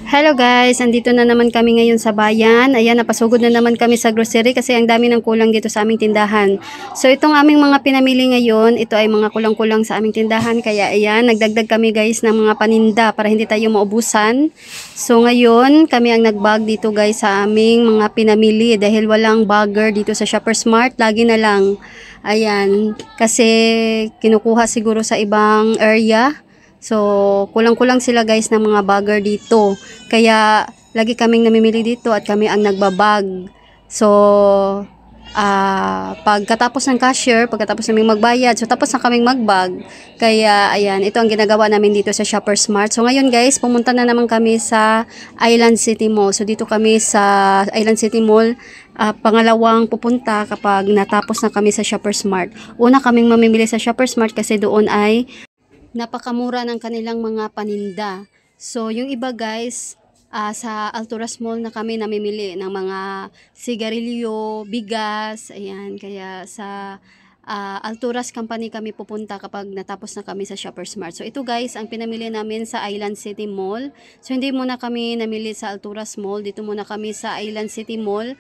Hello guys, andito na naman kami ngayon sa bayan. Ayan, napasugod na naman kami sa grocery kasi ang dami ng kulang dito sa aming tindahan. So itong aming mga pinamili ngayon, ito ay mga kulang-kulang sa aming tindahan. Kaya ayan, nagdagdag kami guys ng mga paninda para hindi tayo maubusan. So ngayon, kami ang nagbag dito guys sa aming mga pinamili dahil walang bagger dito sa Shoppers Mart. Lagi na lang. Ayan, kasi kinukuha siguro sa ibang area. So, kulang-kulang sila guys ng mga bagger dito. Kaya, lagi kaming namimili dito at kami ang nagbabag. So, pagkatapos ng cashier, pagkatapos naming magbayad, so tapos na kaming magbag. Kaya, ayan, ito ang ginagawa namin dito sa Shoppers Mart. So, ngayon guys, pumunta na naman kami sa Island City Mall. So, dito kami sa Island City Mall. Pangalawang pupunta kapag natapos na kami sa Shoppers Mart. Una kaming mamimili sa Shoppers Mart kasi doon ay napakamura ng kanilang mga paninda. So, yung iba guys, sa Alturas Mall na kami namimili ng mga sigarilyo, bigas, ayan. Kaya sa Alturas Company kami pupunta kapag natapos na kami sa Shoppers Mart. So, ito guys, ang pinamili namin sa Island City Mall. So, hindi muna kami namili sa Alturas Mall. Dito muna kami sa Island City Mall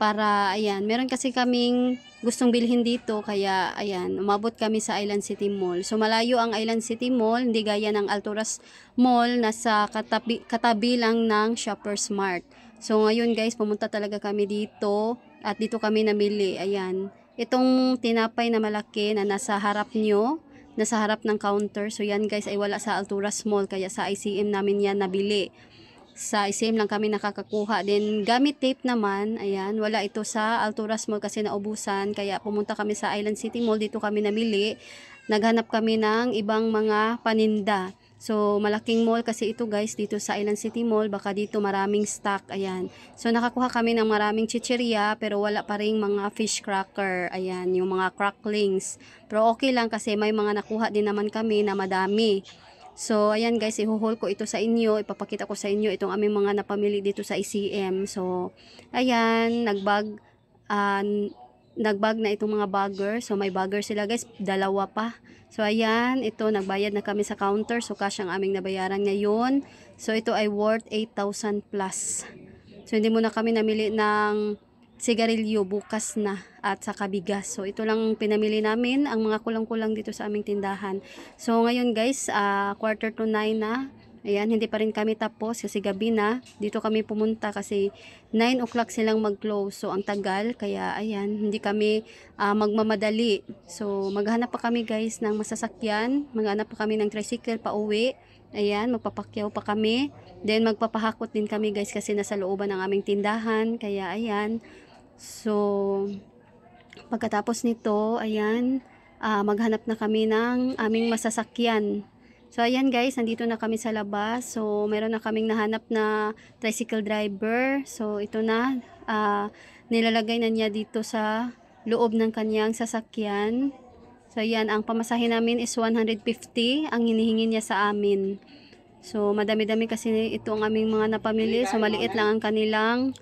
para ayan, meron kasi kaming gustong bilhin dito kaya ayan, umabot kami sa Island City Mall. So malayo ang Island City Mall, hindi gaya ng Alturas Mall, nasa katabi lang ng Shoppers Mart. So ngayon guys, pumunta talaga kami dito at dito kami namili. Ayan, itong tinapay na malaki na nasa harap nyo, nasa harap ng counter. So yan guys ay wala sa Alturas Mall kaya sa ICM namin yan nabili. Sa ICM lang kami nakakakuha. Then, gamit tape naman, ayan, wala ito sa Alturas Mall kasi naubusan. Kaya pumunta kami sa Island City Mall, dito kami namili. Naghanap kami ng ibang mga paninda. So, malaking mall kasi ito guys, dito sa Island City Mall, baka dito maraming stock, ayan. So, nakakuha kami ng maraming chichirya, pero wala pa ring mga fish cracker, ayan, yung mga cracklings. Pero okay lang kasi may mga nakuha din naman kami na madami. So, ayan guys, ihuhol ko ito sa inyo, ipapakita ko sa inyo itong aming mga napamili dito sa ICM. So, ayan, uh, nagbag na itong mga bagger. So, may bagger sila guys, dalawa pa. So, ayan, ito, nagbayad na kami sa counter. So, cash ang aming nabayaran ngayon. So, ito ay worth 8,000 plus. So, hindi muna kami namili ng sigarilyo bukas na at saka bigas. So ito lang pinamili namin ang mga kulang-kulang dito sa aming tindahan. So ngayon guys, 8:45 na. Ayan, hindi pa rin kami tapos kasi gabi na. Dito kami pumunta kasi 9 o'clock silang mag-close. So ang tagal, kaya ayan, hindi kami magmamadali. So maghanap pa kami guys ng masasakyan. Maghanap pa kami ng tricycle pa uwi. Ayan, magpapakyaw pa kami. Then magpapahakot din kami guys kasi nasa looban ng aming tindahan. Kaya ayan. So, pagkatapos nito, ayan, maghanap na kami ng aming masasakyan. So, ayan guys, nandito na kami sa labas. So, meron na kaming nahanap na tricycle driver. So, ito na, nilalagay na niya dito sa loob ng kanyang sasakyan. So, ayan, ang pamasahe namin is 150 ang hinihingi niya sa amin. So, madami-dami kasi ito ang aming mga napamili. So, maliit lang ang kanilang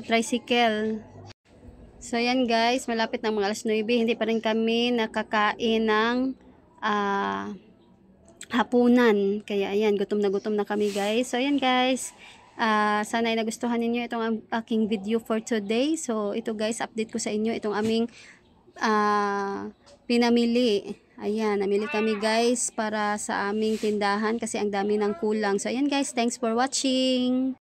tricycle. So yan guys, malapit ng mga alas 9, hindi pa rin kami nakakain ng hapunan. Kaya ayan, gutom na kami guys. So ayan guys, sana ay nagustuhan ninyo itong aking video for today. So ito guys, update ko sa inyo itong aming pinamili. Ayan, namili kami guys para sa aming tindahan kasi ang dami ng kulang. So ayan guys, thanks for watching.